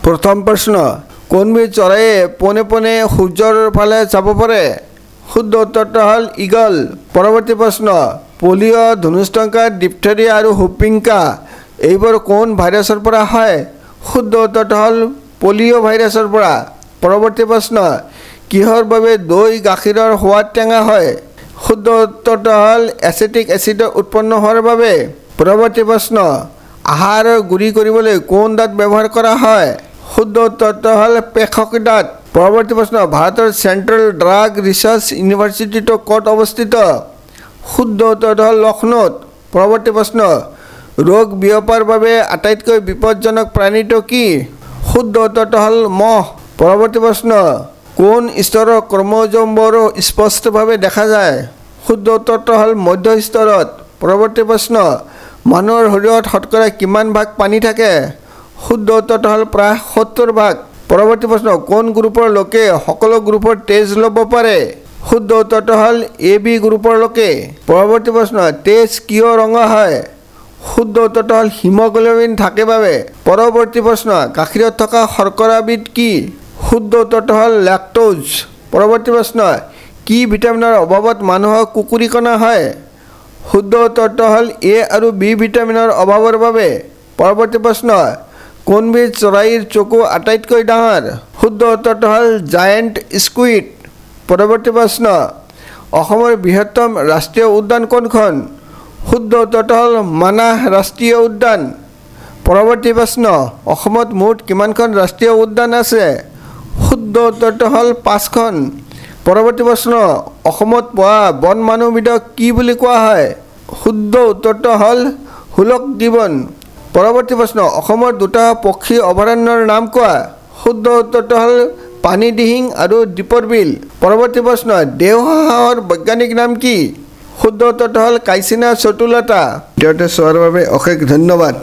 প্ৰথম প্ৰশ্ন কোনবিধ চৰাইয়ে পোনে পোনে সূৰ্যৰ ফালে চাব পাৰে শুদ্ধ উত্তৰটো হ'ল ঈগল পৰৱৰ্তী প্ৰশ্ন পলিঅ' ধনুষ্টংকা ডিপথেৰিয়া আৰু হুপিংকা এইবোৰ কোন ভাইৰাছৰ পৰা হয় শুদ্ধ উত্তৰটো হ'ল পলিঅ' ভাইৰাছৰ পৰা পৰৱৰ্তী প্ৰশ্ন কিহৰ বাবে দৈ গাখীৰৰ সোৱাদ টেঙা হয় শুদ্ধ উত্তৰটো হ'ল এচিটিক এচিড উৎপন্ন হোৱাৰ বাবে পৰৱৰ্তী প্ৰশ্ন আহাৰ গুৰি কৰিবলৈ কোন দাঁত ব্যৱহাৰ কৰা হয় শুদ্ধ উত্তৰটো হ'ল পেশকী দাঁত পৰৱৰ্তী প্ৰশ্ন ভাৰতৰ চেণ্ট্ৰেল ড্ৰাগ ৰিচাৰ্চ ইউনিভাৰ্চিটিটো ক'ত অৱস্থিত শুদ্ধ উত্তৰটো হ'ল লক্ষ্ণৌত পৰৱৰ্তী প্ৰশ্ন ৰোগ বিয়পাৰ বাবে আটাইতকৈ বিপদজনক প্ৰাণীটো কি শুদ্ধ উত্তৰটো হ'ল মহ পৰৱৰ্তী প্ৰশ্ন কোন স্তৰৰ ক্ৰম'জমবোৰ স্পষ্টভাৱে দেখা যায় শুদ্ধ উত্তৰটো হ'ল মধ্য স্তৰত পৰৱৰ্তী প্ৰশ্ন মানুহৰ শৰীৰত শতকৰা কিমান ভাগ পানী থাকে শুদ্ধ উত্তৰটো হ'ল প্ৰায় 70 ভাগ পৰৱৰ্তী প্ৰশ্ন কোন গ্ৰুপৰ লোকে সকলো গ্ৰুপৰ তেজ ল'ব পাৰে শুদ্ধ উত্তৰটো হ'ল AB গ্ৰুপৰ লোকে পৰৱৰ্তী প্ৰশ্ন তেজ কিয় ৰঙা হয় শুদ্ধ উত্তৰটো হ'ল হিমোগ্লোবিন থাকে বাবে পৰৱৰ্তী প্ৰশ্ন গাখীৰত থকা শৰ্কৰাবিধ কি শুদ্ধ উত্তৰটো হ'ল লেক্টোজ পৰৱৰ্তী প্ৰশ্ন কি ভিটামিনৰ অভাৱত মানুহৰ কুকুৰিকণা হয় শুদ্ধ উত্তৰটো হ'ল A আৰু B ভিটামিনৰ অভাৱৰ বাবে পৰৱৰ্তী প্ৰশ্ন কোনবিধ চৰাইৰ চকু আটাইতকৈ ডাঙৰ শুদ্ধ উত্তৰটো হ'ল জায়েণ্ট স্কুইড পৰৱৰ্তী প্ৰশ্ন অসমৰ বৃহত্তম ৰাষ্ট্ৰীয় উদ্যান কোনখন শুদ্ধ উত্তৰটো হ'ল মানাহ ৰাষ্ট্ৰীয় উদ্যান পৰৱৰ্তী প্ৰশ্ন অসমত মুঠ কিমানখন ৰাষ্ট্ৰীয় উদ্যান আছে শুদ্ধ উত্তৰটো হ'ল 5খন পৰৱৰ্তী প্ৰশ্ন অসমত পোৱা বন মানুহবিধক কি বুলি কোৱা হয় শুদ্ধ উত্তৰটো হ'ল হুলক গিবন পৰৱৰ্তী প্ৰশ্ন অসমৰ দুটা পক্ষী অভয়াৰণ্যৰ নাম কোৱা শুদ্ধ উত্তৰটো হ'ল পানী দিহিং আৰু দীপৰ বিল পৰৱৰ্তী প্ৰশ্ন দেওহাঁহৰ বৈজ্ঞানিক নাম কি শুদ্ধ উত্তৰটো হ'ল কাইচিনা চটুলতা ভিডিঅ'টো চোৱাৰ বাবে অশেষ ধন্যবাদ।